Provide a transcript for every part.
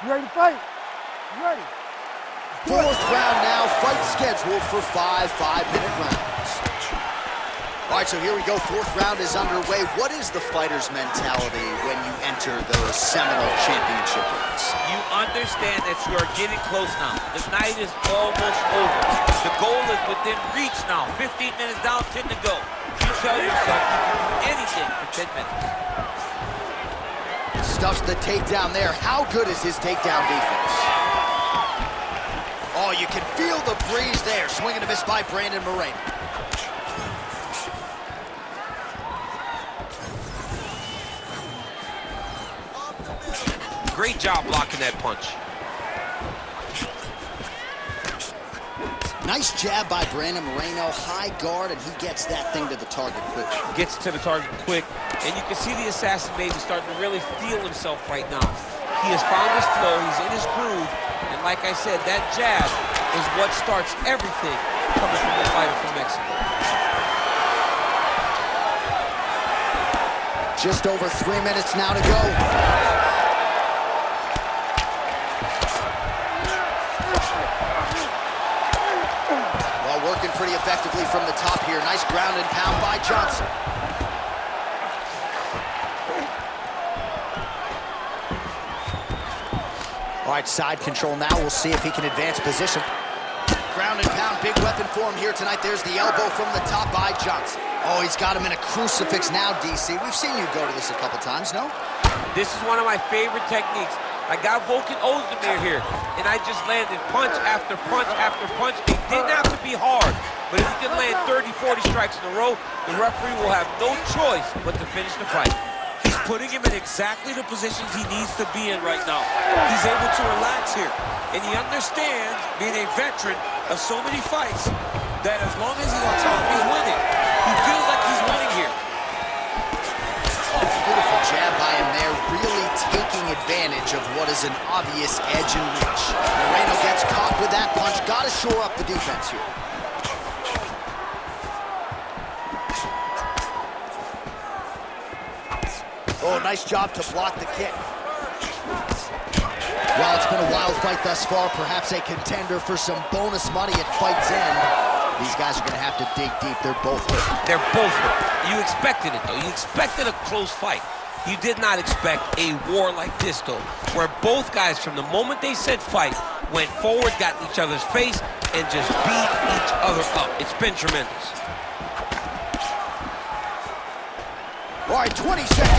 You ready to fight? You ready? Fourth round now, fight scheduled for 5 5-minute rounds. All right, so here we go. Fourth round is underway. What is the fighter's mentality when you enter those seminal championship rounds? You understand that you are getting close now. The night is almost over. The goal is within reach now. 15 minutes down, 10 to go. You tell yourself you can do anything for 10 minutes. Stuffs the takedown there. How good is his takedown defense? Oh, you can feel the breeze there. Swing and a miss by Brandon Moreno. Great job blocking that punch. Nice jab by Brandon Moreno. High guard, and he gets that thing to the target quick. Gets to the target quick, and you can see the assassin baby starting to really feel himself right now. He has found his flow, he's in his groove, and like I said, that jab is what starts everything coming from the fighter from Mexico. Just over 3 minutes now to go. Working pretty effectively from the top here. Nice ground and pound by Johnson. All right, side control now. We'll see if he can advance position. Ground and pound, big weapon for him here tonight. There's the elbow from the top by Johnson. Oh, he's got him in a crucifix now, DC. We've seen you go to this a couple times, no? This is one of my favorite techniques. I got Volkan Ozdemir here, and I just landed punch after punch after punch. It didn't have to be hard, but if he can land 30, 40 strikes in a row, the referee will have no choice but to finish the fight. He's putting him in exactly the positions he needs to be in right now. He's able to relax here, and he understands, being a veteran of so many fights, that as long as he's on top, he's winning. He feels like he's winning here. Oh, beautiful jab by him there, really taking advantage of what is an obvious edge and reach. Moreno gets caught with that punch. Got to shore up the defense here. Oh, nice job to block the kick. Well, it's been a wild fight thus far. Perhaps a contender for some bonus money at fight's end. These guys are going to have to dig deep. They're both hurt. They're both hurt. You expected it, though. You expected a close fight. You did not expect a war like this, though, where both guys, from the moment they said fight, went forward, got in each other's face, and just beat each other up. It's been tremendous. All right, 20 seconds.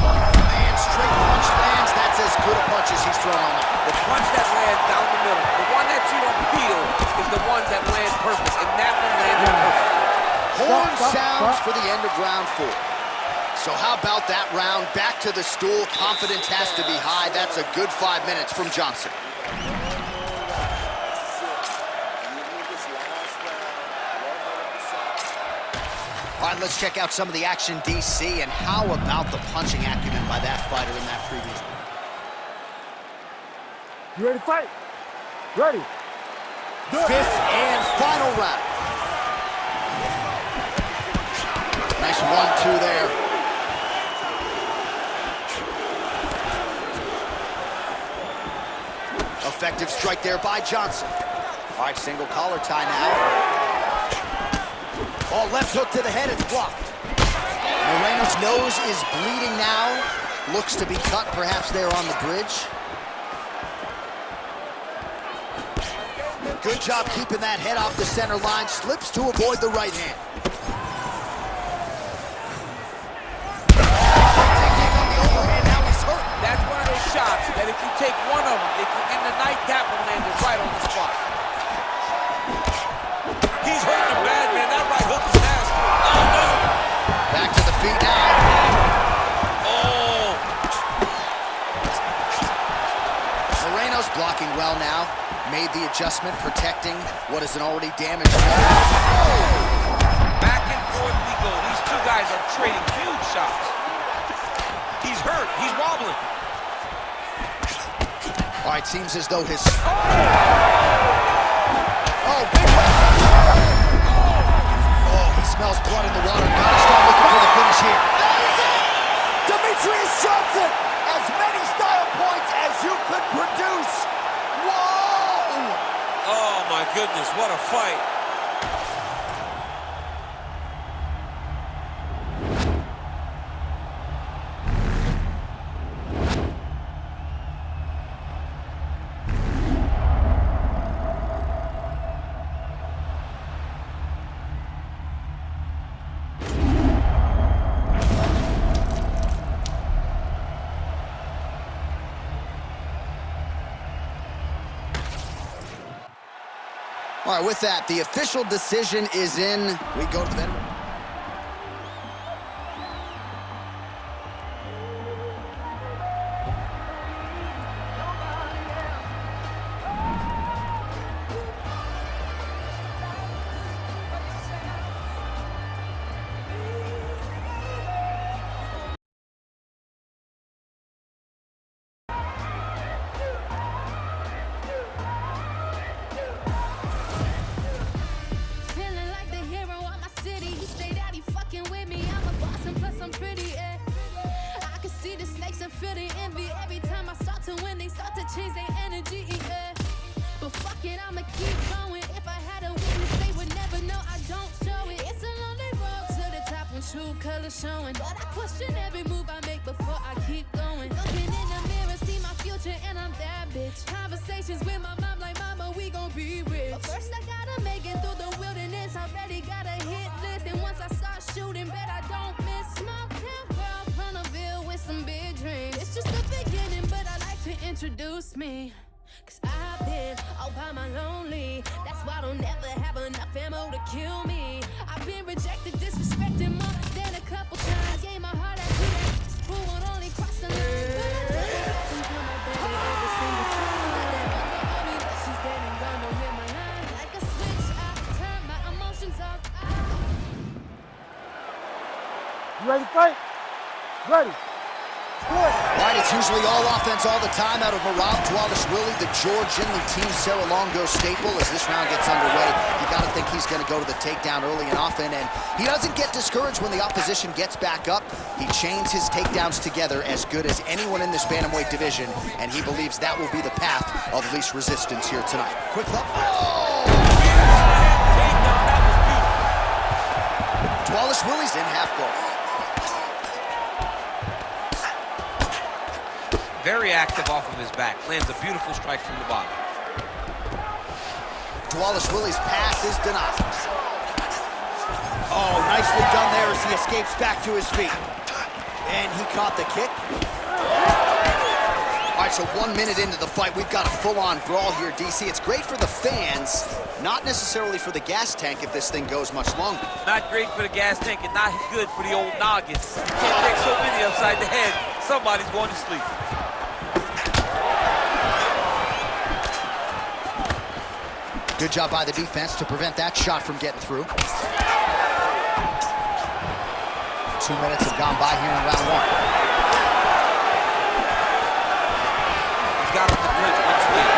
Man, straight punch lands. That's as good a punch as he's thrown all night. The punch that lands down the middle, the one that you don't feel, is the ones that land perfect, and that one landed perfect. Horn sounds for the end of round 4. So how about that round? Back to the stool. Confidence has to be high. That's a good 5 minutes from Johnson. All right, let's check out some of the action, DC, and how about the punching acumen by that fighter in that previous one? You ready to fight? Ready. Fifth and final round. Nice 1-2 there. Effective strike there by Johnson. All right, single collar tie now. Oh, left hook to the head, it's blocked. Moreno's nose is bleeding now. Looks to be cut, perhaps there on the bridge. Good job keeping that head off the center line. Slips to avoid the right hand. Taking on the overhand, now he's hurt. That's one of those shots that if you take one of them, in the night, that one landed right on the spot. He's hurting him bad, man. That right hook is nasty. Oh, no. Back to the feet now. Oh. Moreno's blocking well now. Made the adjustment, protecting what is an already damaged nose. Back and forth we go. These two guys are trading huge shots. He's hurt. He's wobbling. All right, seems as though his... Oh, big one. Oh, he smells blood in the water. Gotta start looking for the finish here. That is it! Demetrius Johnson, as many style points as you goodness, what a fight. All right, with that, the official decision is in. We go to the veteran. Feel the envy every time I start to win. They start to change their energy, yeah. But fuck it, I'ma keep going. If I had a witness, they would never know I don't show it. It's a lonely road to the top when true colors showing. But I question every move I make before I keep going. Looking in the mirror, see my future, and I'm that bitch. Conversations with my mom like, mama, we gon' be rich. But first I gotta make it through the wilderness. Already got a hit list, and once I start shooting, bet I don't miss. Small town girl from the Ville with some big dreams. It's just the beginning, but I like to introduce me. Cause I've been all by my lonely. That's why I don't never have enough ammo to kill me. I've been rejected, disrespected more than a couple times. Gave my heart out to that who would only cross the line. But I didn't come my baby every single time. Said that mother on me, but she's dead and gone, don't hit my line. Like a switch, I turn my emotions off. You ready to fight? Ready. All right, it's usually all offense all the time out of Marab Dwalishvili, the Georgian Team Serra-Longo staple. As this round gets underway, you got to think he's going to go to the takedown early and often, and he doesn't get discouraged when the opposition gets back up. He chains his takedowns together as good as anyone in this bantamweight division, and he believes that will be the path of least resistance here tonight. Quick left. Oh! Dwalishvili's in half guard. Very active off of his back. Lands a beautiful strike from the bottom. Dwalishvili's pass is denied. Oh, nicely done there as he escapes back to his feet. And he caught the kick. All right, so 1 minute into the fight, we've got a full-on brawl here, DC. It's great for the fans, not necessarily for the gas tank if this thing goes much longer. Not great for the gas tank and not good for the old noggin. Can't take so many upside the head. Somebody's going to sleep. Good job by the defense to prevent that shot from getting through. 2 minutes have gone by here in round one. He's got him to clinch one swing.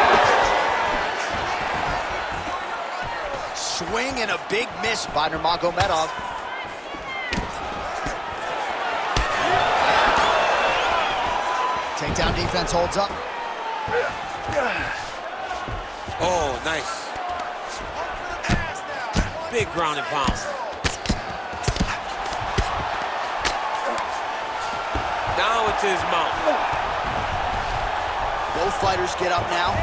Swing and a big miss by Nurmagomedov. Takedown defense holds up. Oh, nice. Big ground and pound. Down into his mouth. Both fighters get up now.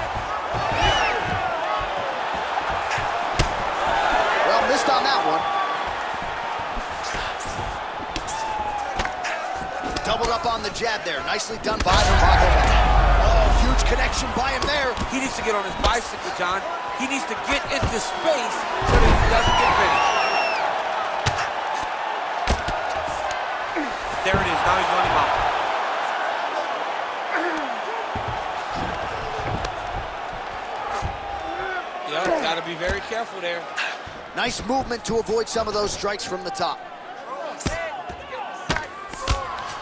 Well, missed on that one. Doubled up on the jab there. Nicely done by Nurmagomedov. Oh, huge connection by him there. He needs to get on his bicycle, John. He needs to get into space so that he doesn't get finished. There it is. Now he's running out. Yep, got to be very careful there. Nice movement to avoid some of those strikes from the top.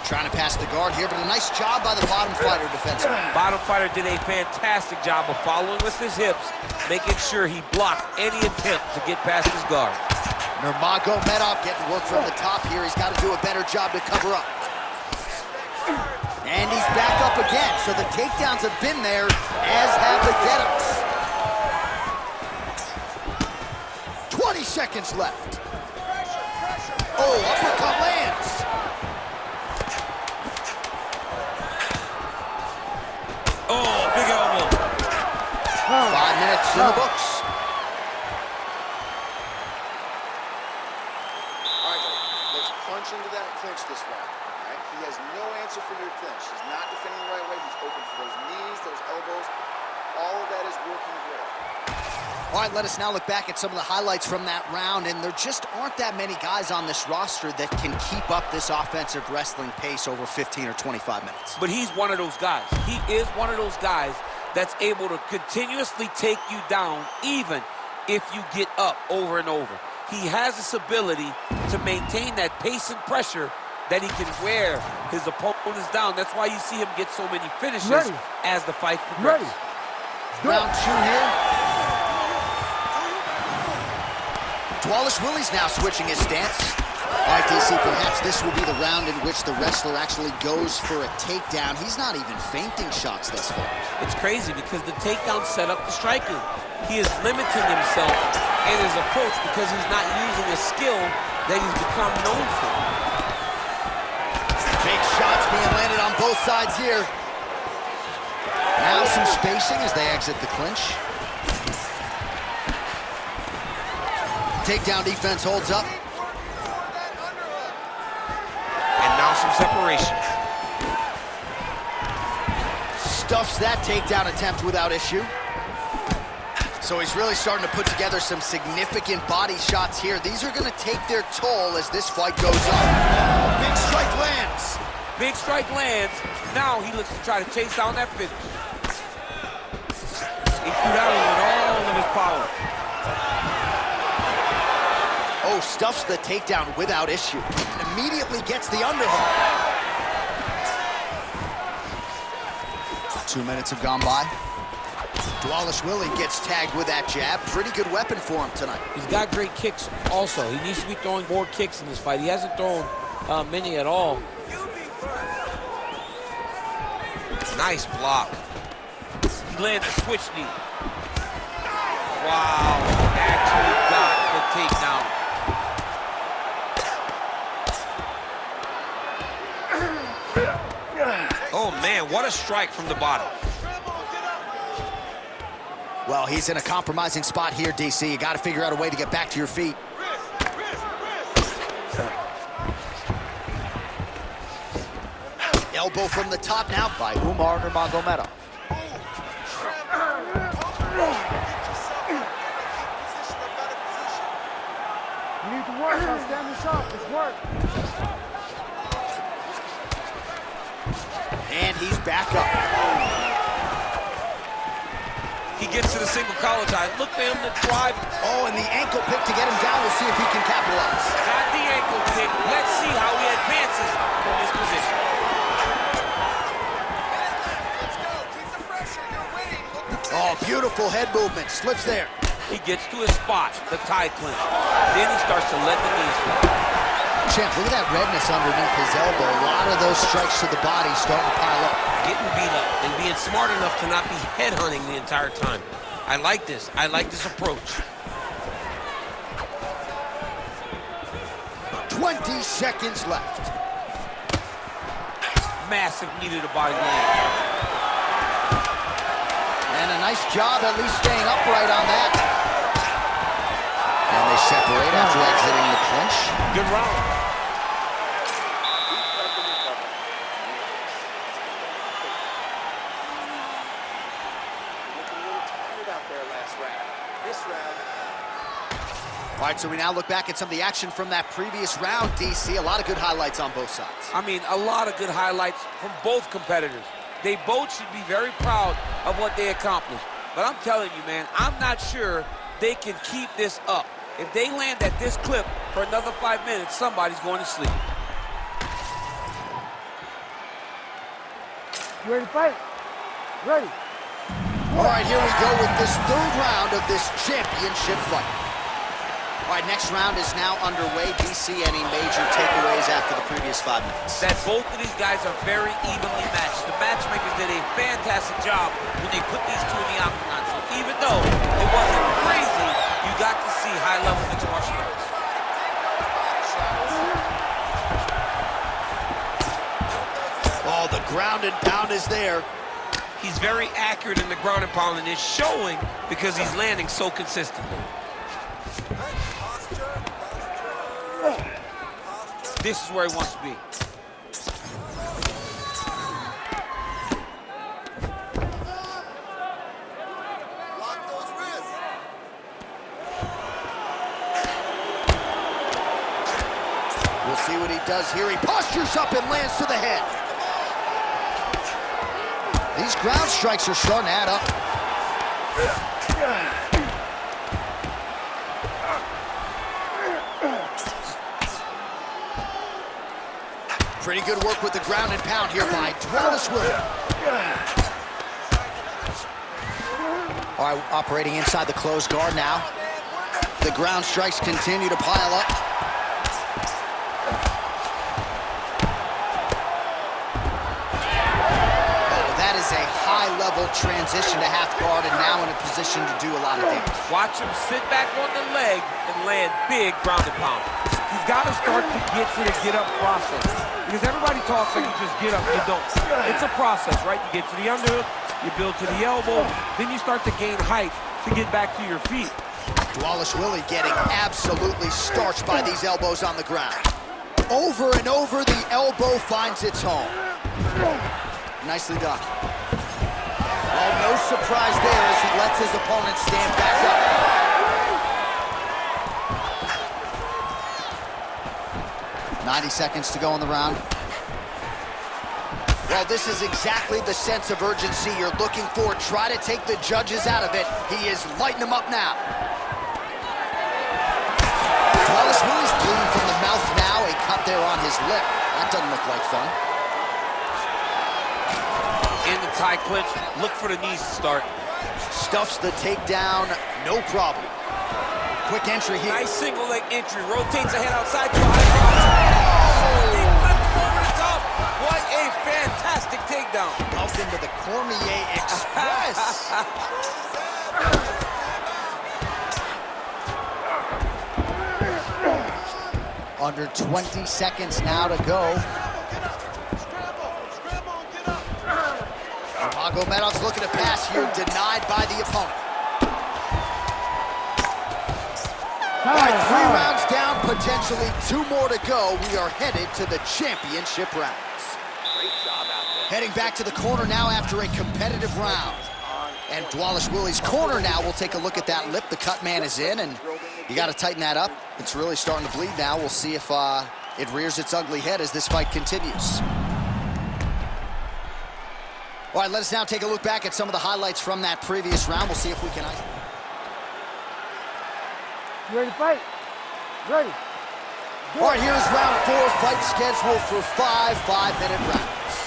Trying to pass the guard here, but a nice job by the bottom fighter defensively. Bottom fighter did a fantastic job of following with his hips, making sure he blocked any attempt to get past his guard. Nurmagomedov getting work from the top here. He's got to do a better job to cover up. And he's back up again, so the takedowns have been there, as have the get-ups. seconds left. Oh, uppercut lands. Oh, big elbow. 5 minutes in the books. All right, let's punch into that clinch this round. All right? He has no answer for your clinch. He's not defending the right way. He's open for those knees, those elbows. All of that is working well. All right, let us now look back at some of the highlights from that round, and there just aren't that many guys on this roster that can keep up this offensive wrestling pace over 15 or 25 minutes. But he's one of those guys. He is one of those guys that's able to continuously take you down even if you get up over and over. He has this ability to maintain that pace and pressure that he can wear his opponents down. That's why you see him get so many finishes as the fight progresses. Round 2 here. Dwalish Willie's now switching his stance. All right, DC, perhaps this will be the round in which the wrestler actually goes for a takedown. He's not even feinting shots thus far. It's crazy because the takedown set up the striking. He is limiting himself in his approach because he's not using a skill that he's become known for. Big shots being landed on both sides here. Now some spacing as they exit the clinch. Takedown defense holds up. And now some separation. Stuffs that takedown attempt without issue. So he's really starting to put together some significant body shots here. These are going to take their toll as this fight goes on. Big strike lands. Big strike lands. Now he looks to try to chase down that finish. He threw that one with all of his power. Oh, stuffs the takedown without issue. Immediately gets the underhook. 2 minutes have gone by. Dwalish Willie gets tagged with that jab. Pretty good weapon for him tonight. He's got great kicks also. He needs to be throwing more kicks in this fight. He hasn't thrown many at all. Nice block. He lands a switch knee. Wow, actually got the takedown. Oh man, what a strike from the bottom. Well, he's in a compromising spot here, DC. You got to figure out a way to get back to your feet. Elbow from the top now by Umar Nurmagomedov. You need to work on standing sharp. It's work. And he's back up. He gets to the single collar tie. Look for him to drive. Oh, and the ankle pick to get him down. We'll see if he can capitalize. Got the ankle pick. Let's see how he advances from this position. Let's go. Keep the pressure. You're winning. Look Oh, beautiful head movement. Slips there. He gets to his spot, the tie clinch. Then he starts to let the knees fall. Champ, look at that redness underneath his elbow. A lot of those strikes to the body starting to pile up. Getting beat up and being smart enough to not be headhunting the entire time. I like this. I like this approach. 20 seconds left. Massive knee to the body land. And a nice job at least staying upright on that. And they separate after exiting the clinch. Good round. All right, so we now look back at some of the action from that previous round, DC. A lot of good highlights on both sides. I mean, a lot of good highlights from both competitors. They both should be very proud of what they accomplished. But I'm telling you, man, I'm not sure they can keep this up. If they land at this clip for another 5 minutes, somebody's going to sleep. You ready to fight? Ready. All right, here we go with this third round of this championship fight. All right, next round is now underway. DC, any major takeaways after the previous 5 minutes? That both of these guys are very evenly matched. The matchmakers did a fantastic job when they put these two in the octagon. So even though it wasn't crazy, you got to see high-level mixed martial arts. Oh, the ground and pound is there. He's very accurate in the ground and pound, and it's showing because he's landing so consistently. This is where he wants to be. Lock those wrists. We'll see what he does here. He postures up and lands to the head. These ground strikes are starting to add up. Pretty good work with the ground and pound here by Raphasal. All right, operating inside the closed guard now. The ground strikes continue to pile up. A high-level transition to half guard and now in a position to do a lot of damage. Watch him sit back on the leg and land big ground and pound. He's got to start to get to the get-up process. Because everybody talks like you just get up, you don't. It's a process, right? You get to the underhook, you build to the elbow, then you start to gain height to get back to your feet. Raphasal getting absolutely starched by these elbows on the ground. Over and over, the elbow finds its home. Nicely done. Oh, no surprise there as he lets his opponent stand back up. 90 seconds to go in the round. Well, this is exactly the sense of urgency you're looking for. Try to take the judges out of it. He is lighting them up now. Raphasal bleeding from the mouth now. A cut there on his lip. That doesn't look like fun. In the tie clinch, look for the knees to start. Stuffs the takedown, no problem. Quick entry here. Nice single leg entry, rotates the head outside to a high cross. He flipped him over the top. What a fantastic takedown. Welcome to the Cormier Express. Under 20 seconds now to go. Magomedov's looking to pass here, denied by the opponent. All right, 3 rounds down, potentially 2 more to go. We are headed to the championship rounds. Great job out there. Heading back to the corner now after a competitive round. And Raphasal corner now. We'll take a look at that lip. The cut man is in, and you got to tighten that up. It's really starting to bleed now. We'll see if it rears its ugly head as this fight continues. All right, let us now take a look back at some of the highlights from that previous round. We'll see if we can... You ready to fight? Ready. All right, here's round 4, fight scheduled for 5 5-minute rounds.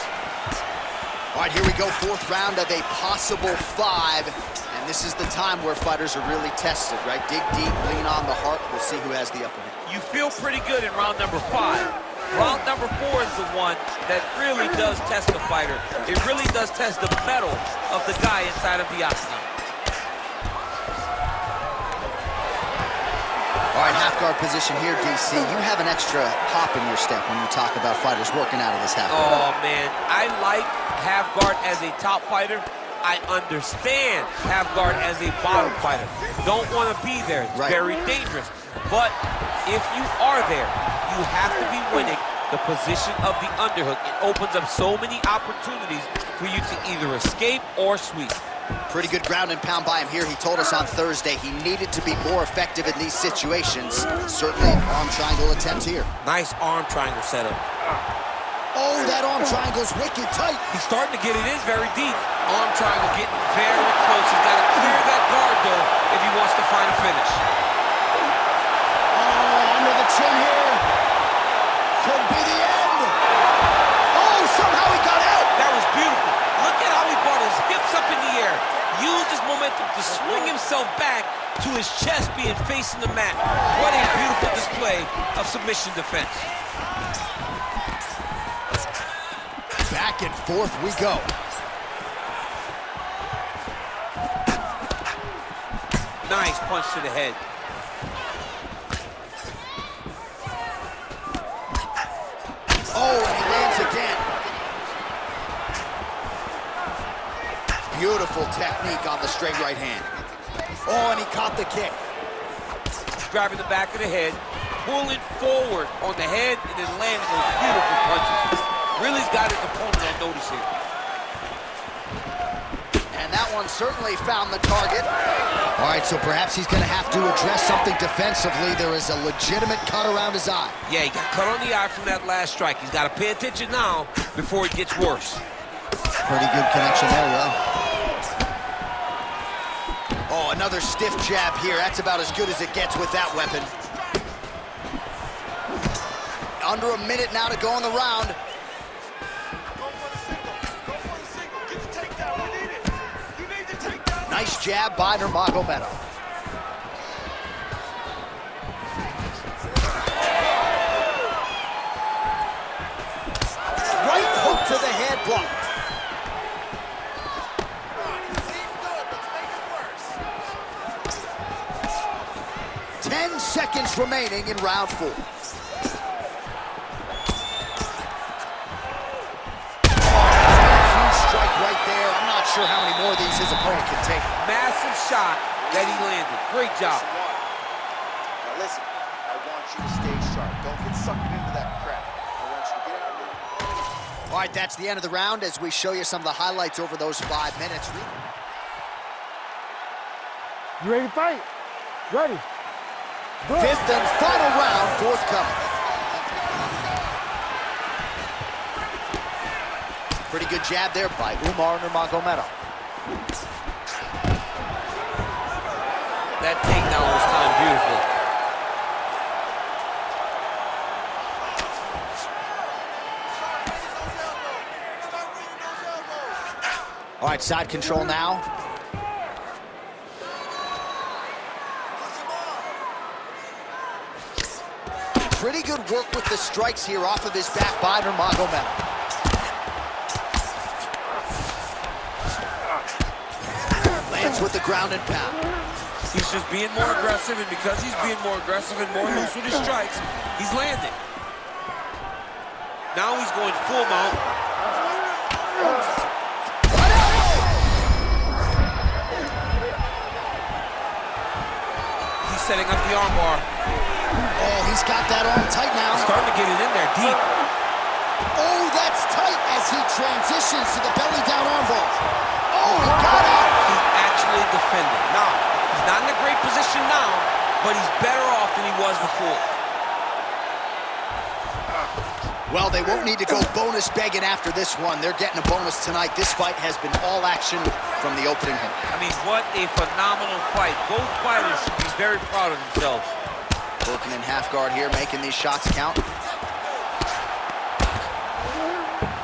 All right, here we go, 4th round of a possible 5. And this is the time where fighters are really tested, right? Dig deep, lean on the heart. We'll see who has the upper hand. You feel pretty good in round number 5. Round number 4 is the one that really does test the fighter. It really does test the mettle of the guy inside of the octagon. All right, half guard position here, DC. You have an extra hop in your step when you talk about fighters working out of this half guard. Oh, man. I like half guard as a top fighter. I understand half guard as a bottom fighter. Don't want to be there. It's very dangerous. But if you are there, you have to be winning the position of the underhook. It opens up so many opportunities for you to either escape or sweep. Pretty good ground and pound by him here. He told us on Thursday he needed to be more effective in these situations. Certainly arm triangle attempts here. Nice arm triangle setup. Oh, that arm triangle's wicked tight. He's starting to get it in very deep. Arm triangle getting very close. He's got to clear that guard, though, if he wants to find a finish. Oh, under the chin here. Could be the end. Oh, somehow he got out. That was beautiful. Look at how he brought his hips up in the air. Used his momentum to swing himself back to his chest being facing the mat. What a beautiful display of submission defense. Back and forth we go. Nice punch to the head. Oh, and he lands again. Beautiful technique on the straight right hand. Oh, and he caught the kick. Grabbing the back of the head, pulling forward on the head, and then landing those beautiful punches. Really's got his opponent on notice here. And that one certainly found the target. All right, so perhaps he's going to have to address something defensively. There is a legitimate cut around his eye. Yeah, he got cut on the eye from that last strike. He's got to pay attention now before it gets worse. Pretty good connection there, yeah. Oh, another stiff jab here. That's about as good as it gets with that weapon. Under a minute now to go in the round. Nice jab by Nurmagomedov. Right hook to the head, blocked. 10 seconds remaining in round 4. Huge strike right there. I'm not sure how many more of these his opponent can take. Massive shot that he landed. Great job. Now listen, I want you to stay sharp. Don't get sucked into that crap. I want you to get out there. All right, that's the end of the round as we show you some of the highlights over those 5 minutes. You ready to fight? Ready. Fifth and final round forthcoming. Pretty good jab there by Umar Nurmagomedov. That takedown was timed beautifully. All right, side control now. Pretty good work with the strikes here off of his back by Nurmagomedov. Lands with the ground and pound. He's just being more aggressive, and because he's being more aggressive and more loose with his strikes, he's landing. Now he's going full mount. He's setting up the armbar. Oh, he's got that arm tight now. Starting to get it in there deep. Oh, that's tight as he transitions to the belly down armbar. Oh, he got out. He's actually defending. Now, he's not in a great position now, but he's better off than he was before. Well, they won't need to go bonus begging after this one. They're getting a bonus tonight. This fight has been all action from the opening hit. I mean, what a phenomenal fight. Both fighters should be very proud of themselves. Working in half guard here, making these shots count.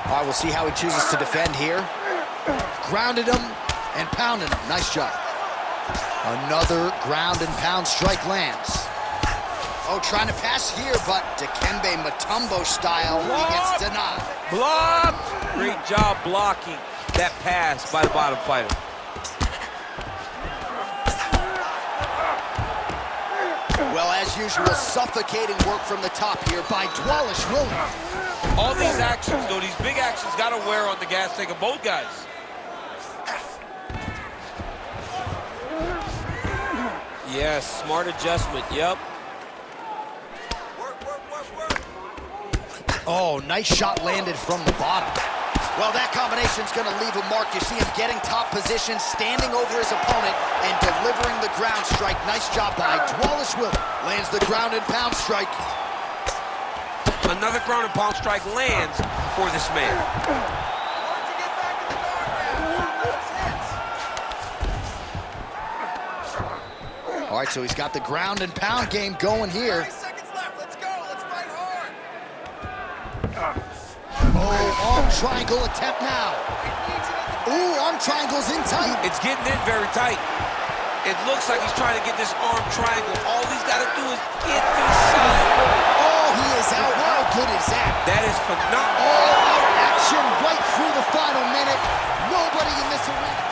All right, we'll see how he chooses to defend here. Grounded him and pounded him. Nice job. Another ground and pound strike lands. Oh, trying to pass here, but Dikembe Mutombo style, he gets denied. Blocked! Great job blocking that pass by the bottom fighter. Well, as usual, suffocating work from the top here by Dwalish Williams. All these actions, though, these big actions got to wear on the gas tank of both guys. Yes, smart adjustment, yep. Oh, nice shot landed from the bottom. Well, that combination's gonna leave a mark. You see him getting top position, standing over his opponent, and delivering the ground strike. Nice job by Dwalish Williams. Lands the ground and pound strike. Another ground and pound strike lands for this man. All right, so he's got the ground and pound game going here. 5 seconds left. Let's go. Let's fight hard. Oh, arm triangle attempt now. Ooh, arm triangle's in tight. It's getting in very tight. It looks like he's trying to get this arm triangle. All he's got to do is get to the side. Oh, he is out. How good is that? That is phenomenal. All out action right through the final minute. Nobody in this arena.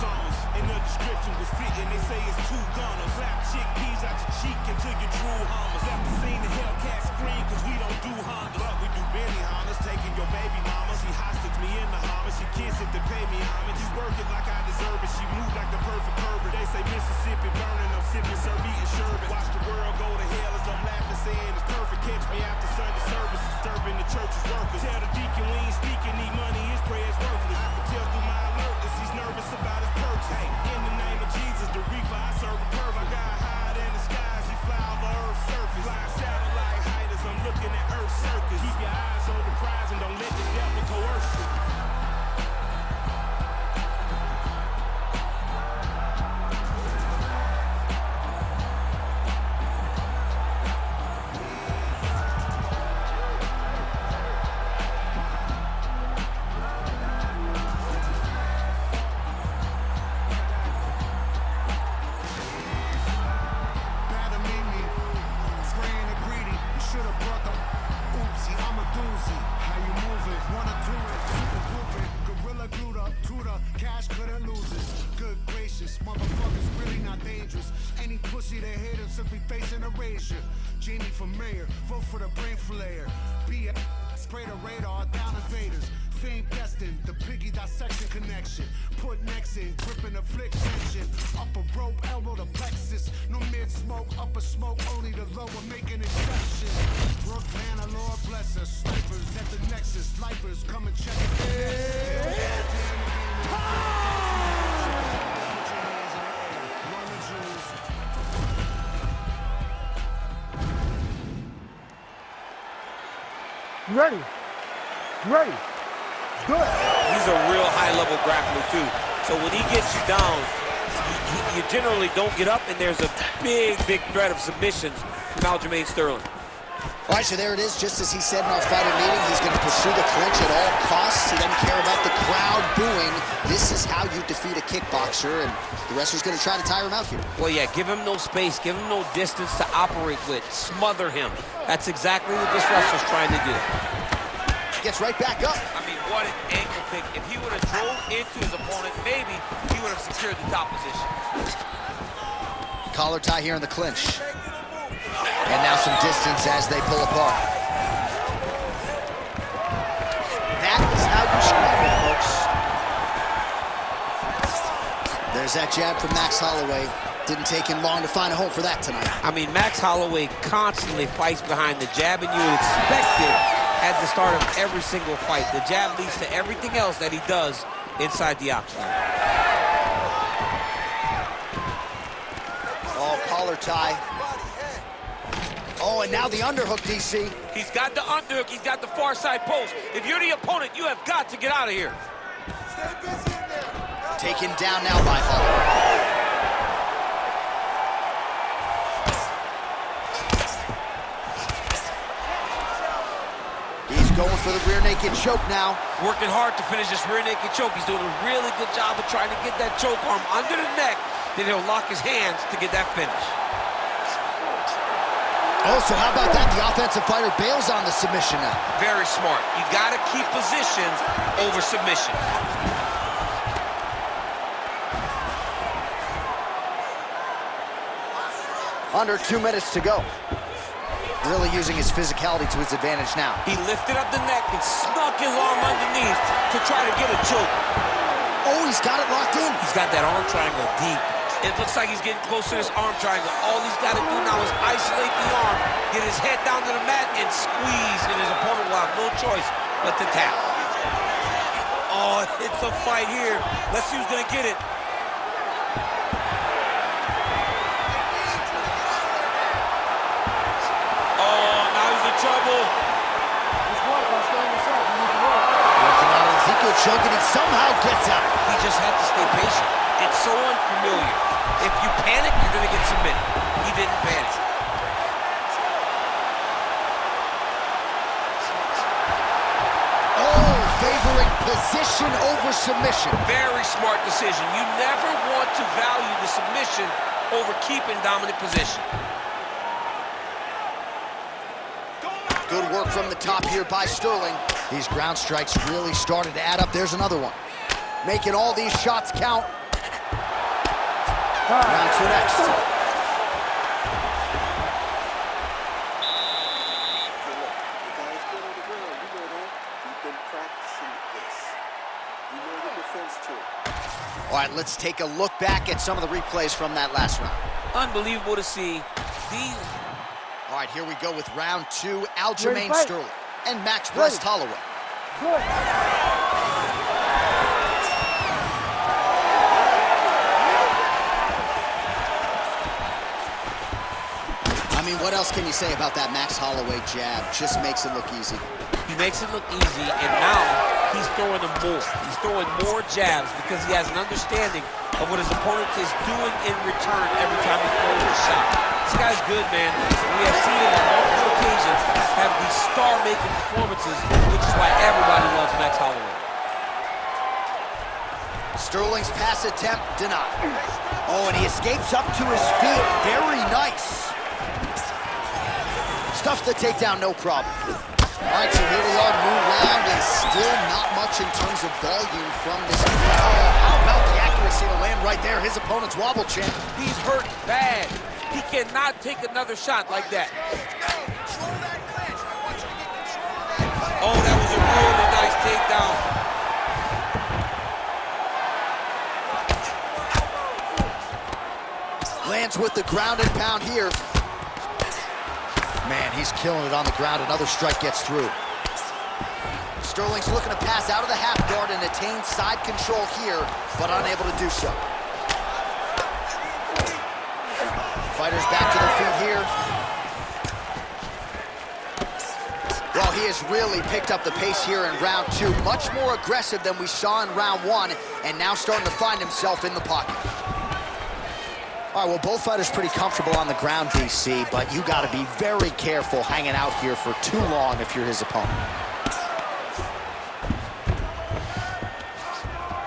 summers. And the description was fitting, they say it's 2 gunners. Slap chickpeas out your cheek until you true hummers. After seeing the Hellcat scream, cause we don't do Hondas. But we do Benny Hondas, taking your baby mama. She hostage me in the Hummer, she kiss it to pay me homage. You work it like I deserve it, she move like the perfect pervert. They say Mississippi burning, I'm sipping, serve eating sherbet. Watch the world go to hell as I'm laughing, saying it's perfect. Catch me after Sunday service, disturbing the church's workers. Tell the deacon we ain't speaking, need money, his prayers worthless. I can tell through my alertness, he's nervous about his perks. Hey, in the name of Jesus, the reaper, I serve a perv. I got higher than the skies, he fly over Earth's surface. Flying satellite height as I'm looking at Earth's circus. Keep your eyes on the prize and don't let the devil coerce you. Genie for mayor, vote for the brain flayer. Be spray the radar down invaders. Fame destined, the piggy dissection connection. Put necks in, gripping the flick tension. Upper rope, elbow to plexus. No mid smoke, upper smoke, only the lower making exception. Brooklyn, a Lord bless us. Snipers at the nexus, snipers come and check us. You ready? You ready? Good. He's a real high-level grappler, too. So when he gets you down, you generally don't get up, and there's a big, big threat of submissions from Aljamain Sterling. All right, so there it is. Just as he said in our fighter meeting, he's going to pursue the clinch at all costs. He doesn't care about the crowd booing. This is how you defeat a kickboxer, and the wrestler's going to try to tire him out here. Well, yeah, give him no space, give him no distance to operate with, smother him. That's exactly what this wrestler's trying to do. Gets right back up. I mean, what an ankle pick. If he would have drove into his opponent, maybe he would have secured the top position. Collar tie here in the clinch. And now some distance as they pull apart. That is how you scramble, folks. There's that jab from Max Holloway. Didn't take him long to find a home for that tonight. I mean, Max Holloway constantly fights behind the jab, and you would expect it at the start of every single fight. The jab leads to everything else that he does inside the octagon. Oh, collar tie. Oh, and now the underhook, DC. He's got the underhook, he's got the far side post. If you're the opponent, you have got to get out of here. Stay busy in there. Taken down now by Holloway. He's going for the rear naked choke now. Working hard to finish this rear naked choke. He's doing a really good job of trying to get that choke arm under the neck. Then he'll lock his hands to get that finish. Oh, so how about that? The offensive fighter bails on the submission now. Very smart. You got to keep positions over submission. Under 2 minutes to go. Really using his physicality to his advantage now. He lifted up the neck and snuck his arm underneath to try to get a choke. Oh, he's got it locked in. He's got that arm triangle deep. It looks like he's getting close to this arm triangle. All he's got to do now is isolate the arm, get his head down to the mat, and squeeze, and his opponent will have no choice but to tap. Oh, it's a fight here. Let's see who's going to get it. Oh, now he's in trouble. Working on an Ezekiel choke, and he somehow gets out. He just had to stay patient. It's so unfamiliar. If you panic, you're going to get submitted. He didn't panic. Oh, favoring position over submission. Very smart decision. You never want to value the submission over keeping dominant position. Good work from the top here by Sterling. These ground strikes really started to add up. There's another one. Making all these shots count. Round 2 next. Hey, look, the guy is good on the ground. You know that. He's been practicing this. You know the defense, too. All right, let's take a look back at some of the replays from that last round. Unbelievable to see. These. All right, here we go with round 2. Aljamain fight. Sterling and Max Blessed Holloway. Good. I mean, what else can you say about that Max Holloway jab? Just makes it look easy. He makes it look easy, and now he's throwing them more. He's throwing more jabs because he has an understanding of what his opponent is doing in return every time he throws a shot. This guy's good, man. We have seen him on multiple occasions have these star-making performances, which is why everybody loves Max Holloway. Sterling's pass attempt denied. Oh, and he escapes up to his feet. Very nice. Stuffs the takedown, no problem. All right, so here we are, new round, and still not much in terms of volume from this. Oh, how about the accuracy to land right there? His opponent's wobble champ. He's hurt bad. He cannot take another shot like that. Oh, that was a really nice takedown. Lands with the ground and pound here. Man, he's killing it on the ground. Another strike gets through. Sterling's looking to pass out of the half guard and attain side control here, but unable to do so. Fighters back to their feet here. Well, he has really picked up the pace here in round 2. Much more aggressive than we saw in round 1, and now starting to find himself in the pocket. All right, well, both fighters pretty comfortable on the ground, DC, but you got to be very careful hanging out here for too long if you're his opponent.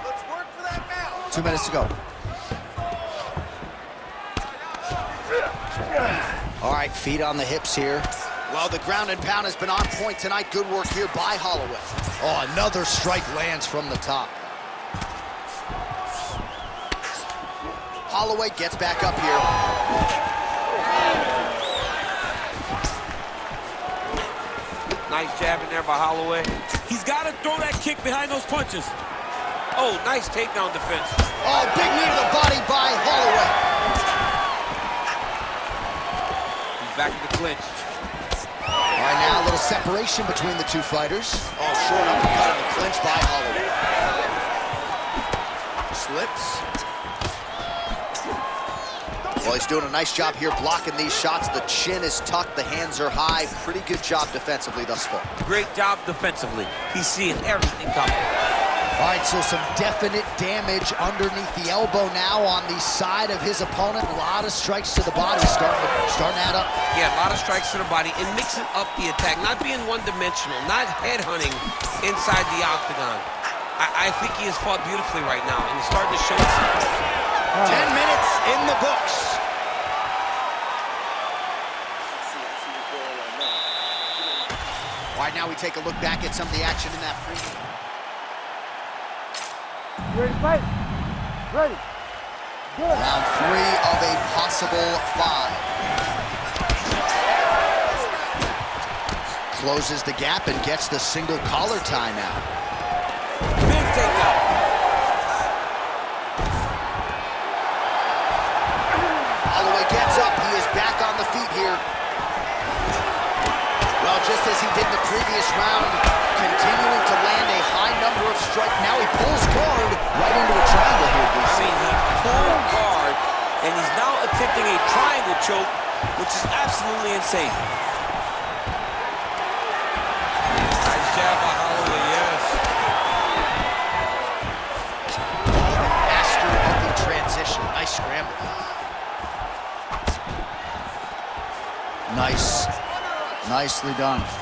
Let's work for that mount. 2 minutes to go. All right, feet on the hips here. Well, the ground and pound has been on point tonight. Good work here by Holloway. Oh, another strike lands from the top. Holloway gets back up here. Nice jab in there by Holloway. He's got to throw that kick behind those punches. Oh, nice takedown defense. Oh, big knee to the body by Holloway. He's back in the clinch. All right, now a little separation between the two fighters. Oh, short uppercut in the clinch by Holloway. Slips. Well, he's doing a nice job here blocking these shots. The chin is tucked, the hands are high. Pretty good job defensively thus far. Great job defensively. He's seeing everything coming. All right, so some definite damage underneath the elbow now on the side of his opponent. A lot of strikes to the body starting to add up. Yeah, a lot of strikes to the body and mixing up the attack, not being one-dimensional, not headhunting inside the octagon. I think he has fought beautifully right now, and he's starting to show it. 10 minutes in the books. All right, now we take a look back at some of the action in that preview. Ready to fight? Ready. Good. Round 3 of a possible 5. Closes the gap and gets the single collar tie now. Big takedown. Holloway gets up. He is back on the feet here. Well, just as he did in the previous round, continuing to land a high number of strikes. Now he pulls guard right into a triangle here, DC. I mean, he pulled guard, and he's now attempting a triangle choke, which is absolutely insane. Nice jab by Holloway, yes. Master of the transition. Nice scramble. Nice. Nicely done. Looks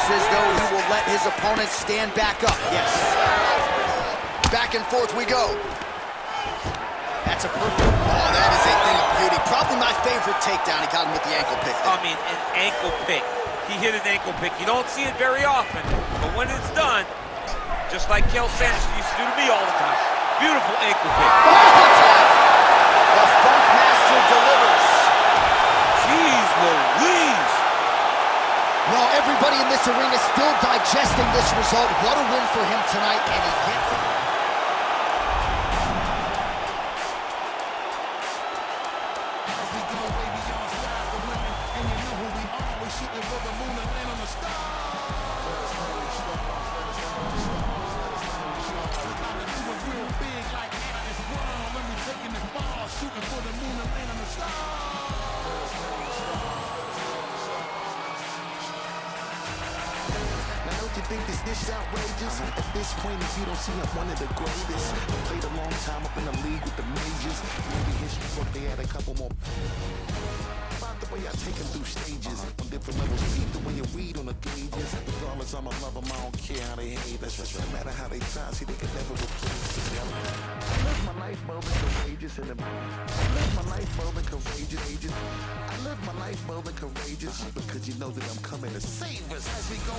as though he will let his opponent stand back up. Yes. Back and forth we go. That's a perfect. Oh, that is a thing of beauty. Probably my favorite takedown. He got him with the ankle pick there. I mean, an ankle pick. He hit an ankle pick. You don't see it very often, but when it's done, just like Kel Sanders used to do to me all the time. Beautiful ankle kick. The Funk Master delivers. Jeez Louise. Well, everybody in this arena still digesting this result. What a win for him tonight, and he gets it. You think this is outrageous? At this point, if you don't see I'm one of the greatest, I played a long time up in the league with the majors. Maybe history book, they had a couple more. About the way I take them through stages on different levels. Read the way you read on the gauges. Regardless, I'ma love them. I don't care how they hate. That's just no matter how they try. See, they can never replace us. I live my life more than courageous, and I live my life more than courageous. I live my life more than courageous because you know that I'm coming to save us as we go.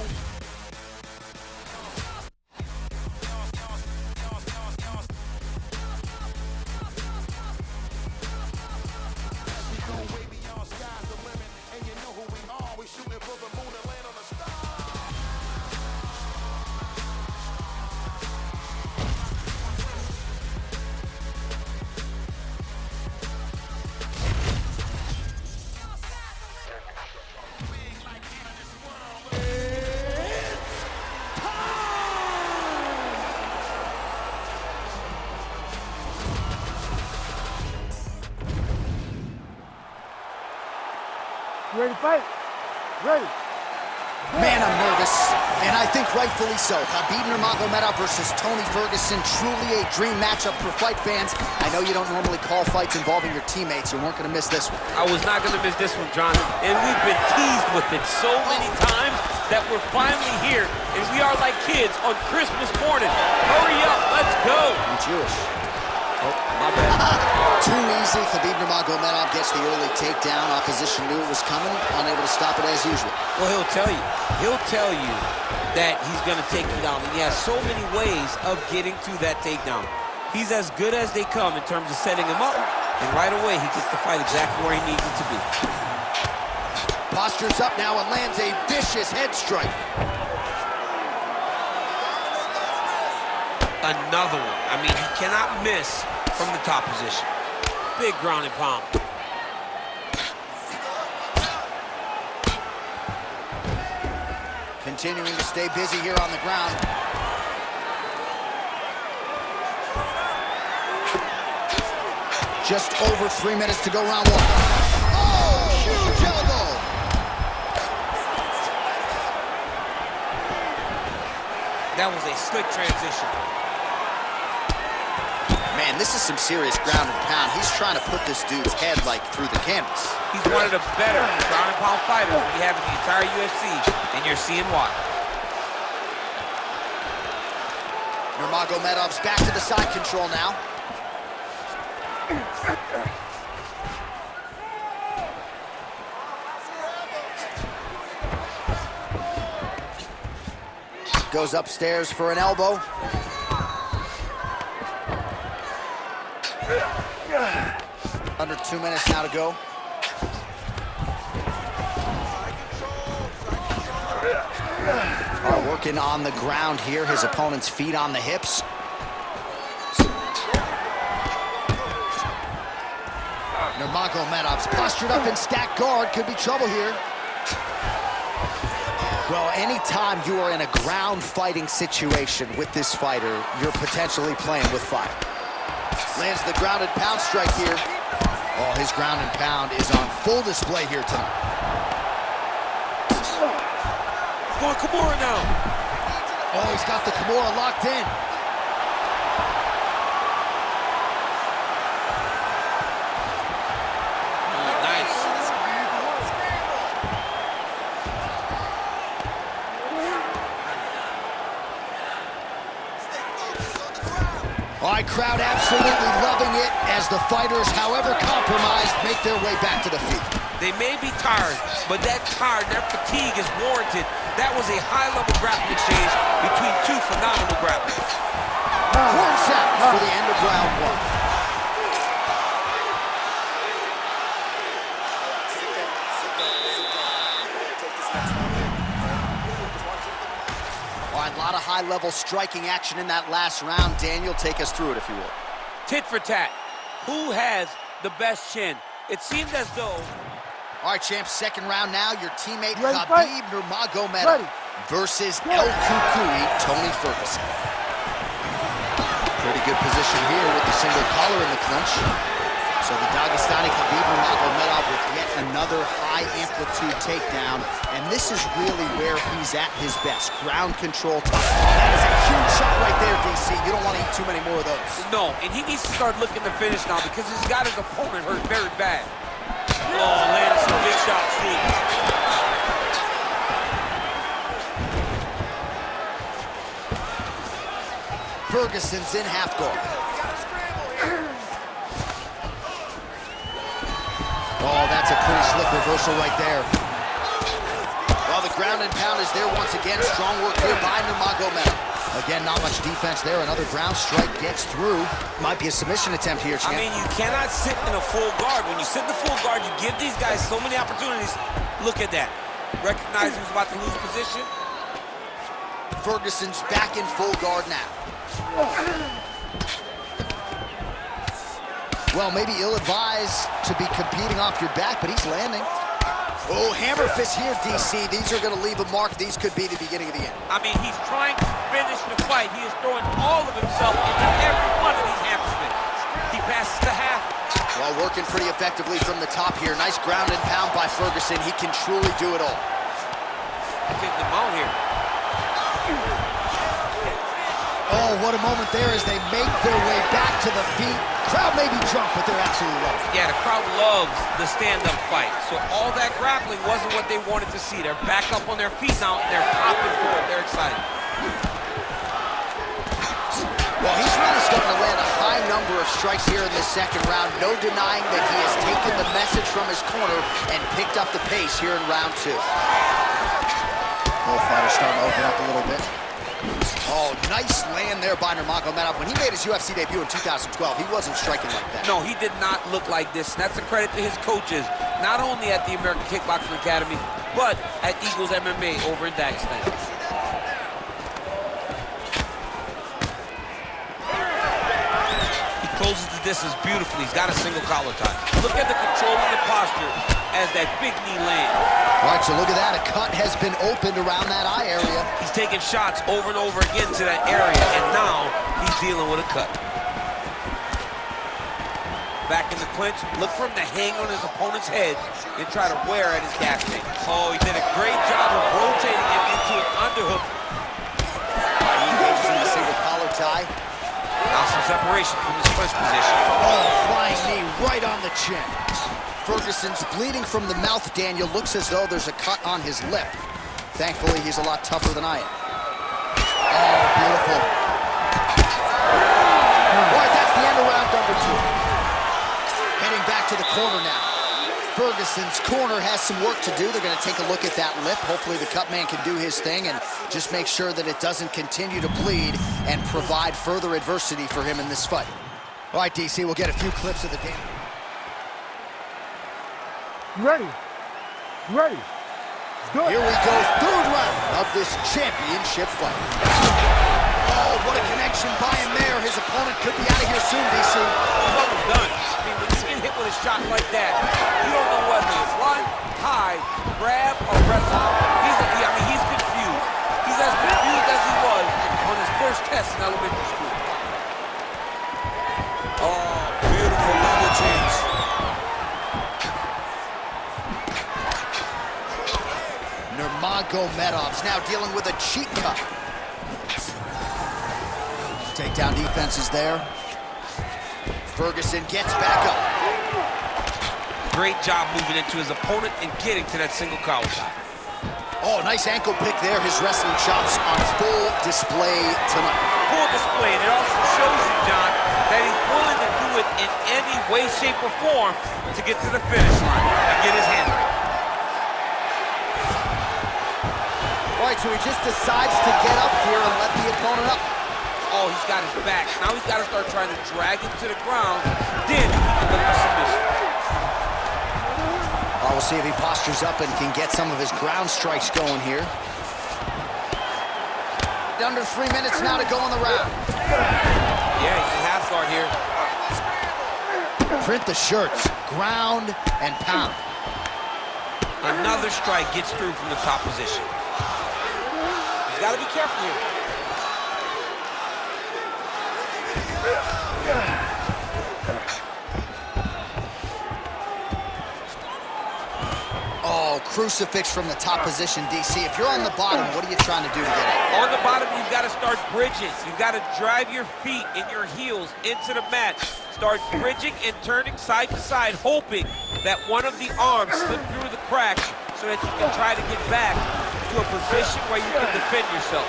You ready to fight? Ready. Man, I'm nervous, and I think rightfully so. Khabib Nurmagomedov versus Tony Ferguson, truly a dream matchup for fight fans. I know you don't normally call fights involving your teammates. You weren't going to miss this one. I was not going to miss this one, John. And we've been teased with it so many times that we're finally here. And we are like kids on Christmas morning. Hurry up, let's go. I'm Jewish. Oh, my bad. Too easy. Khabib Nurmagomedov gets the early takedown. Opposition knew it was coming, unable to stop it as usual. Well, he'll tell you. He'll tell you that he's going to take you down. And he has so many ways of getting to that takedown. He's as good as they come in terms of setting him up. And right away, he gets the fight exactly where he needs it to be. Postures up now and lands a vicious head strike. Another one. I mean, he cannot miss from the top position. Big ground and pound. Continuing to stay busy here on the ground. Just over 3 minutes to go, round one. Oh, huge elbow! That was a slick transition. Man, this is some serious ground and pound. He's trying to put this dude's head, like, through the canvas. He's one of the better ground and pound fighters we have in the entire UFC, and you're seeing why. Nurmagomedov's back to the side control now. Goes upstairs for an elbow. Under 2 minutes now to go. Working on the ground here. His opponent's feet on the hips. Nurmagomedov's postured up in stacked guard. Could be trouble here. Well, anytime you are in a ground fighting situation with this fighter, you're potentially playing with fire. Lands the ground and pound strike here. Oh, his ground and pound is on full display here tonight. Going Kimura now. Oh, he's got the Kimura locked in. Nice. All right, crowd absolutely loving it as the fighters, however compromised, make their way back to the feet. They may be tired, but that tired, that fatigue is warranted. That was a high-level grappling exchange between two phenomenal grapplers. Horn shot. for the end of round one. All right, a lot of high-level striking action in that last round. Daniel, take us through it, if you will. Tit for tat. Who has the best chin? It seemed as though... All right, champs, second round now. Your teammate Ready, Khabib Nurmagomedov versus El Cucuy, Tony Ferguson. Pretty good position here with the single collar in the clinch. So the Dagestani Khabib Nurmagomedov with yet another high-amplitude takedown. And this is really where he's at his best. Ground control. That is a huge shot right there, DC. You don't want to eat too many more of those. No, and he needs to start looking to finish now because he's got his opponent hurt very bad. Oh, landed some big shots, too. Ferguson's in half guard. Oh, that's a pretty slick reversal right there. Well, the ground and pound is there once again. Strong work here by Nurmagomedov. Again, not much defense there. Another ground strike gets through. Might be a submission attempt here, champ. I mean, you cannot sit in a full guard. When you sit in the full guard, you give these guys so many opportunities. Look at that. Recognize he was about to lose position. Ferguson's back in full guard now. Well, maybe ill-advised to be competing off your back, but he's landing. Oh, hammer fist here, DC. These are going to leave a mark. These could be the beginning of the end. I mean, he's trying to finish the fight. He is throwing all of himself into every one of these hammer fists. He passes to half. Well, working pretty effectively from the top here. Nice ground and pound by Ferguson. He can truly do it all. Getting them out here. Oh, what a moment there as they make their way back to the feet. Crowd may be drunk, but they're absolutely loving it. Yeah, the crowd loves the stand-up fight. So all that grappling wasn't what they wanted to see. They're back up on their feet now, and they're popping forward. They're excited. Well, he's really starting to land a high number of strikes here in this second round. No denying that he has taken the message from his corner and picked up the pace here in round two. Both fighters starting to open up a little bit. Oh, nice land there by Nurmagomedov. When he made his UFC debut in 2012, he wasn't striking like that. No, he did not look like this. And that's a credit to his coaches, not only at the American Kickboxing Academy, but at Eagles MMA over in Dagestan. He closes the distance beautifully. He's got a single collar tie. Look at the control and the posture as that big knee lands. All right, so look at that. A cut has been opened around that eye area. He's taking shots over and over again to that area, and now he's dealing with a cut. Back in the clinch, look for him to hang on his opponent's head and try to wear at his gas tank. Oh, he did a great job of rotating him into an underhook. He engages in the single collar tie. Now some separation from his clinch position. Oh, flying knee right on the chin. Ferguson's bleeding from the mouth, Daniel. Looks as though there's a cut on his lip. Thankfully, he's a lot tougher than I am. Oh, beautiful. All right, that's the end of round number two. Heading back to the corner now. Ferguson's corner has some work to do. They're going to take a look at that lip. Hopefully the cut man can do his thing and just make sure that it doesn't continue to bleed and provide further adversity for him in this fight. All right, DC, we'll get a few clips of the game. Ready? Ready? Let's go. Here we go, third round of this championship fight. Oh, what a connection by him there. His opponent could be out of here soon, DC. What was done? I mean, when you get hit with a shot like that, you don't know whether it's run, hide, grab, or wrestle. He's confused. He's as confused as he was on his first test in elementary school. Oh, beautiful legal change. Nurmagomedov's now dealing with a cheek cut. Takedown defense is there. Ferguson gets back up. Great job moving into his opponent and getting to that single collar tie. Oh, nice ankle pick there. His wrestling chops on full display tonight. Full display, and it also shows you, John, that he's willing to do it in any way, shape, or form to get to the finish line and get his hand right. All right, so he just decides to get up here and let the opponent up. Oh, he's got his back. Now he's got to start trying to drag him to the ground. Then he can look for submission. Oh, we'll see if he postures up and can get some of his ground strikes going here. Under 3 minutes now to go in the round. Yeah, he's in half guard here. Print the shirts, ground and pound. Another strike gets through from the top position. He's got to be careful here. Oh, crucifix from the top position, DC. If you're on the bottom, what are you trying to do to get it? On the bottom, you've got to start bridging. You've got to drive your feet and your heels into the mat. Start bridging and turning side to side, hoping that one of the arms slip through the crack so that you can try to get back to a position where you can defend yourself.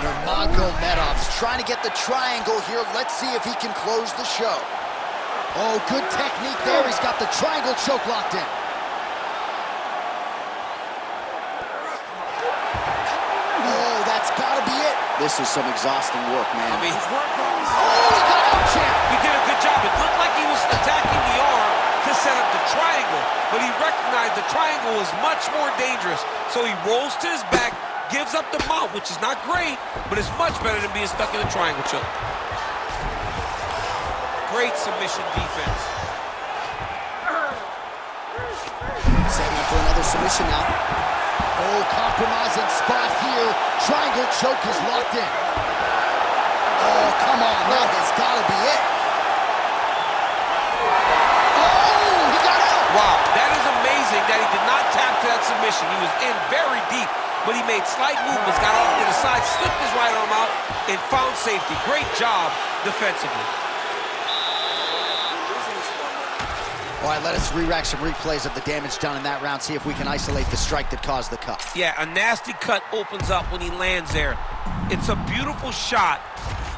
Nurmagomedov's trying to get the triangle here. Let's see if he can close the show. Oh, good technique there. He's got the triangle choke locked in. Oh, that's got to be it. This is some exhausting work, man. I mean, oh, he got out, champ. He did a good job. It looked like he was attacking the arm to set up the triangle, but he recognized the triangle was much more dangerous. So he rolls to his back, gives up the mount, which is not great, but it's much better than being stuck in a triangle choke. Great submission defense. Setting up for another submission now. Oh, compromising spot here. Triangle choke is locked in. Oh, come on. That has got to be it. Oh, he got out. Wow, that is amazing that he did not tap to that submission. He was in very deep, but he made slight movements, got off to the side, slipped his right arm out, and found safety. Great job defensively. All right, let us re-rack some replays of the damage done in that round, see if we can isolate the strike that caused the cut. Yeah, a nasty cut opens up when he lands there. It's a beautiful shot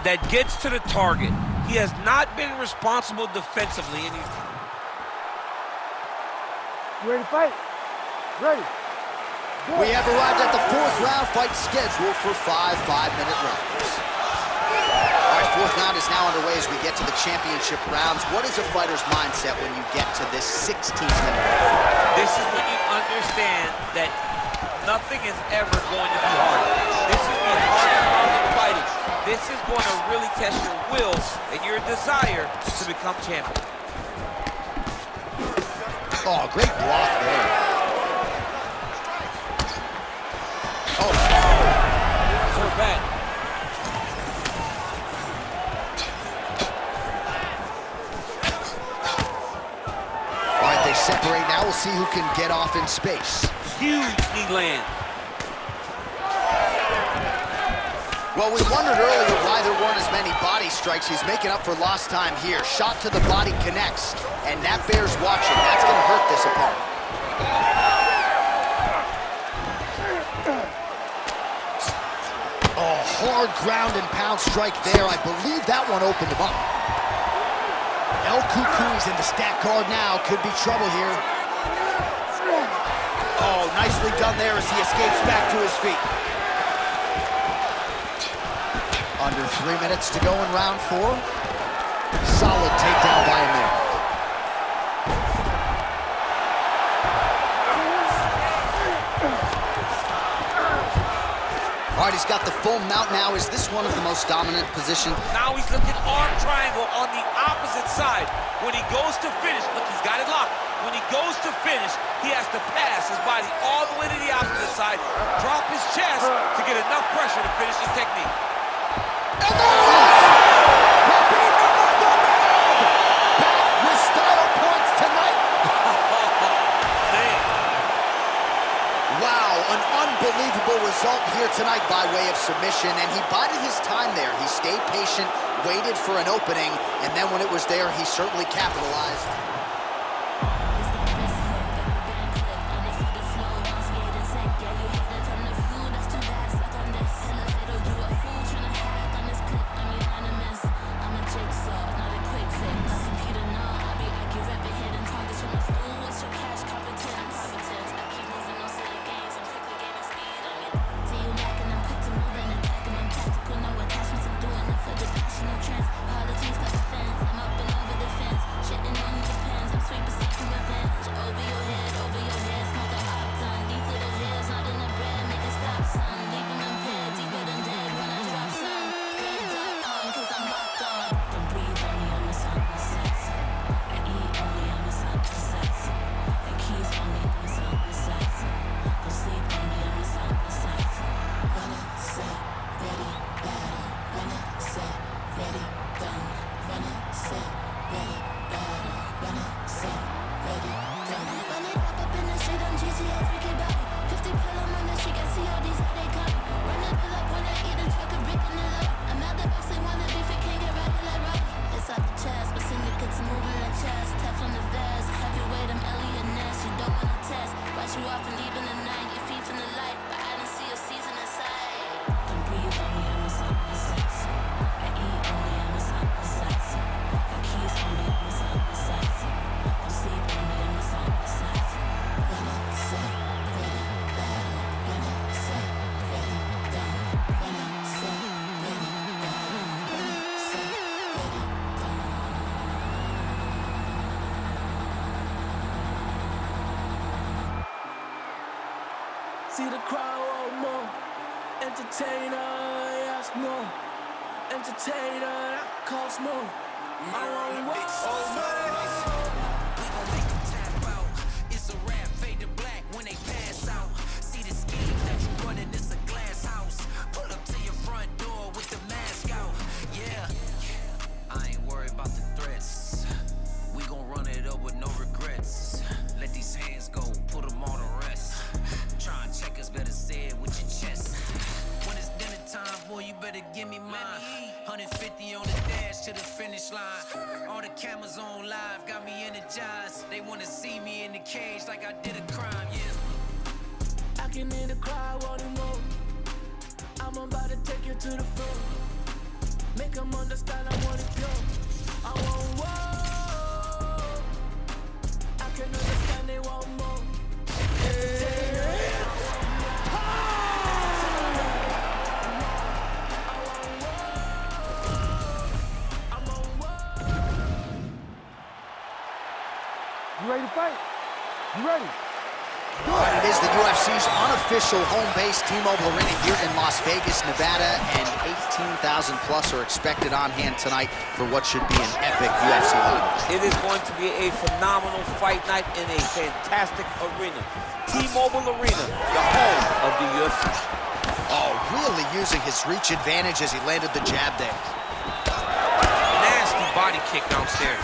that gets to the target. He has not been responsible defensively. And You ready to fight? Ready. Go. We have arrived at the fourth round fight scheduled for 5 5-minute rounds. All right, fourth round is now underway as we get to the championship rounds. What is a fighter's mindset when you get to this 16th minute? this is when you understand that nothing is ever going to be hard. This is the hardest round in fighting. This is going to really test your will and your desire to become champion. Oh, great block there. Oh, So bad. all right, they separate now. We'll see who can get off in space. Huge knee land. Well, we wondered earlier why there weren't as many body strikes. He's making up for lost time here. Shot to the body connects, and that bears watching. That's going to hurt this opponent. Oh, hard ground and pound strike there. I believe that one opened him up. El Cucuy's in the stack guard now. Could be trouble here. Oh, nicely done there as he escapes back to his feet. Under 3 minutes to go in round 4. Solid takedown by him there. All right, he's got the full mount now. Is this one of the most dominant positions? Now he's looking arm triangle on the opposite side. When he goes to finish, look, he's got it locked. When he goes to finish, he has to pass his body all the way to the opposite side, drop his chest to get enough pressure to finish his technique. And there it is! Raphasal back with style points tonight. Man. Wow, an unbelievable result here tonight by way of submission, and he bided his time there. He stayed patient, waited for an opening, and then when it was there, he certainly capitalized. See the crowd want more. Entertainer, yes, more. Entertainer, that costs more. I want more. We gon' make them tap out. It's a rap, fade to black when they pass out. See the scheme that you running, it's a glass house. Pull up to your front door with the mask out. Yeah, I ain't worried about the threats. We gon' run it up with no regrets. Let these hands go, put them on the rest. Try and check us, better say it with your chest. When it's dinner time, boy, you better give me mine. 150 on the dash to the finish line. All the cameras on live, got me energized. They wanna see me in the cage like I did a crime, yeah. I can hear the crowd wanting more. I'm about to take you to the floor. Make them understand I want it pure. I want more. I can understand they want more. You ready to fight? You ready? And it is the UFC's unofficial home base, T-Mobile Arena here in Las Vegas, Nevada, and 18,000 plus are expected on hand tonight for what should be an epic UFC night. It is going to be a phenomenal fight night in a fantastic arena. T-Mobile Arena, the home of the UFC. Oh, really using his reach advantage as he landed the jab there. Nasty body kick downstairs.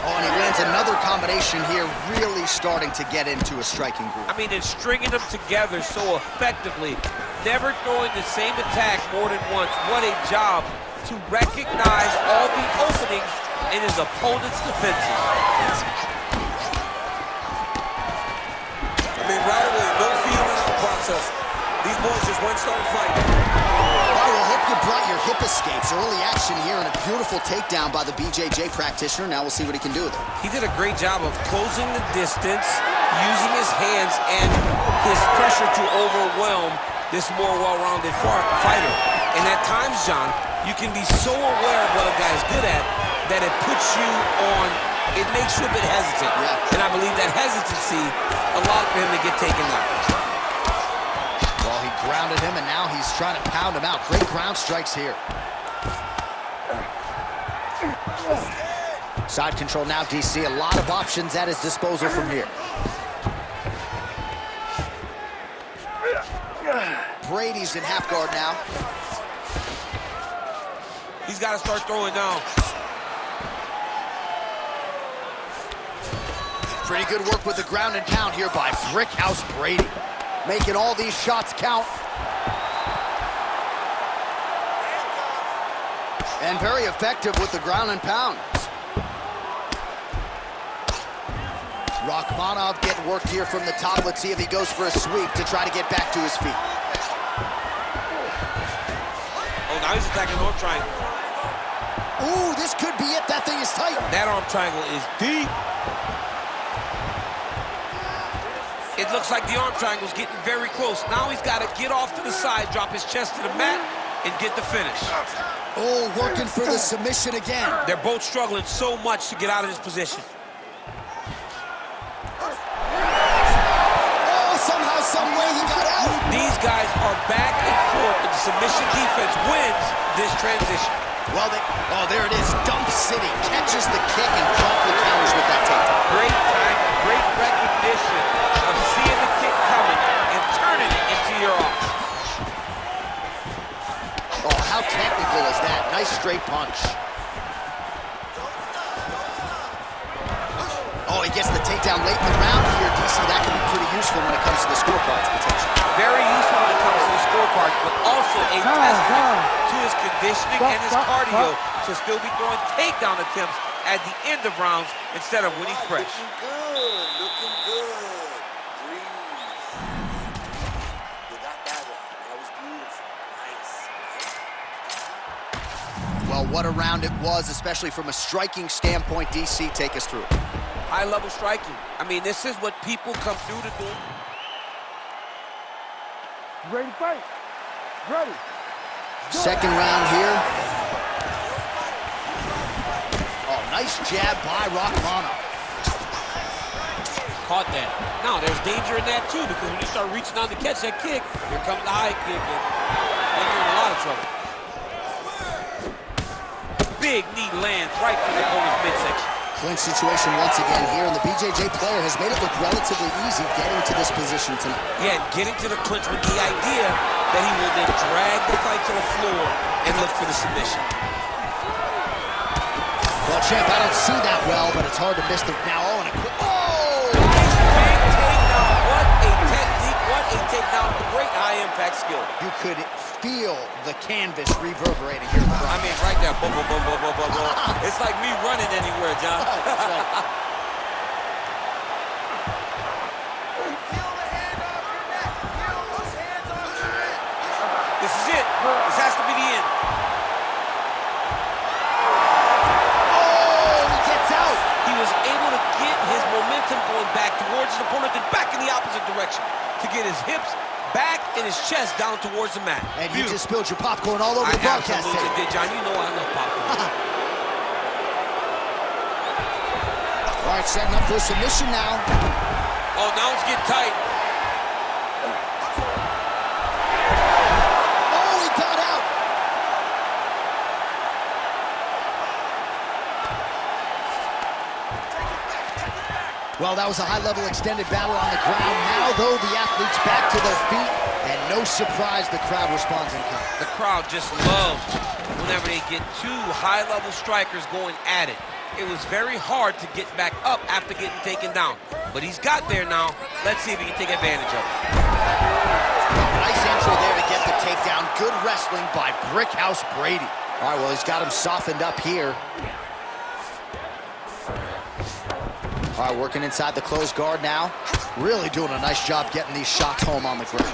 Oh, and he lands another combination here, really starting to get into a striking groove. I mean, it's stringing them together so effectively, never throwing the same attack more than once. What a job to recognize all the openings in his opponent's defenses. I mean, right away, no feeling in the process. These boys just went started fighting. All right, well, hope you brought your hip escapes. Early action here and a beautiful takedown by the BJJ practitioner. Now we'll see what he can do with it. He did a great job of closing the distance, using his hands and his pressure to overwhelm this more well-rounded fighter. And at times, John, you can be so aware of what a guy's good at that it puts you on, it makes you a bit hesitant. Yeah. And I believe that hesitancy allowed for him to get taken out. Well, he grounded him, and now he's trying to pound him out. Great ground strikes here. Side control now, DC. A lot of options at his disposal from here. Brady's in half guard now. He's got to start throwing down. Pretty good work with the ground and pound here by Brickhouse Brady. Making all these shots count. And very effective with the ground and pound. Rakhmonov getting work here from the top. Let's see if he goes for a sweep to try to get back to his feet. Oh, now he's attacking the arm triangle. Ooh, this could be it. That thing is tight. That arm triangle is deep. It looks like the arm triangle's getting very close. Now he's got to get off to the side, drop his chest to the mat, and get the finish. Oh, working for the submission again. They're both struggling so much to get out of this position. Oh, somehow, some way he got out. These guys are back and forth, and the submission defense wins this transition. Well, there it is. Dump City catches the kick and promptly counters with that takedown. Great time, great recognition of seeing the kick coming and turning it into your offense. Oh, how technical is that? Nice straight punch. Oh, he gets the takedown late in the round here, DC. That can be pretty useful when it comes to the scorecards, potentially. Very useful when it comes to the scorecards, but also a testament to his conditioning and his cardio to still be throwing takedown attempts at the end of rounds instead of when he's fresh. Looking good, looking good. Breathe. You got that one. That was beautiful. Nice. Well, what a round it was, especially from a striking standpoint. DC, take us through it. High-level striking. I mean, this is what people come through to do. You ready to fight? Ready. Second round here. Oh, nice jab by Rakhmonov. caught that. Now, there's danger in that, too, because when you start reaching on to catch that kick, here comes the high kick, and then you're in a lot of trouble. Big knee lands right through the opponent's midsection. Clinch situation once again here, and the BJJ player has made it look relatively easy getting to this position tonight. Yeah, getting to the clinch with the idea that he will then drag the fight to the floor and look for the submission. Well, champ, I don't see that well, but it's hard to miss the now. Oh, and a quick. Oh! Big takedown. What a technique. What a takedown. Great high-impact skill. You could feel the canvas reverberating here. I mean, right there. Boom, boom, boom, boom, boom, boom, boom. It's like me running anywhere, John. That's right. This is it. This has to be the end. Oh, he gets out. He was able to get his momentum going back towards his opponent and back in the opposite direction to get his hips back and his chest down towards the mat. And you just spilled your popcorn all over the I broadcast absolutely tape. did, John. You know I love popcorn. All right, setting up for a submission now. Oh, now it's getting tight. Oh, he got out. Well, that was a high-level extended battle on the ground. Now, though, the athletes back to their feet, and no surprise the crowd responds in kind. The crowd just loves whenever they get two high-level strikers going at it. It was very hard to get back up after getting taken down. But he's got there now. Let's see if he can take advantage of it. Nice entry there to get the takedown. Good wrestling by Brickhouse Brady. All right, well, he's got him softened up here. All right, working inside the closed guard now. Really doing a nice job getting these shots home on the ground.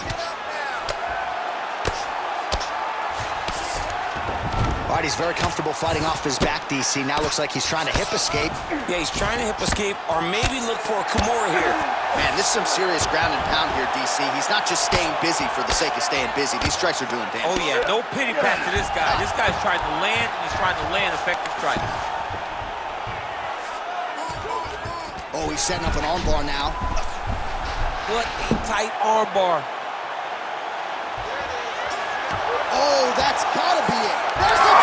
All right, he's very comfortable fighting off his back, DC. Now looks like he's trying to hip escape. Yeah, he's trying to hip escape or maybe look for a Kimura here. Man, this is some serious ground and pound here, DC. He's not just staying busy for the sake of staying busy. These strikes are doing damage. Oh, yeah, no pity pat to this guy. This guy's trying to land, and he's trying to land effective strikes. Oh, he's setting up an armbar now. What a tight armbar. Oh, that's gotta be it. There's the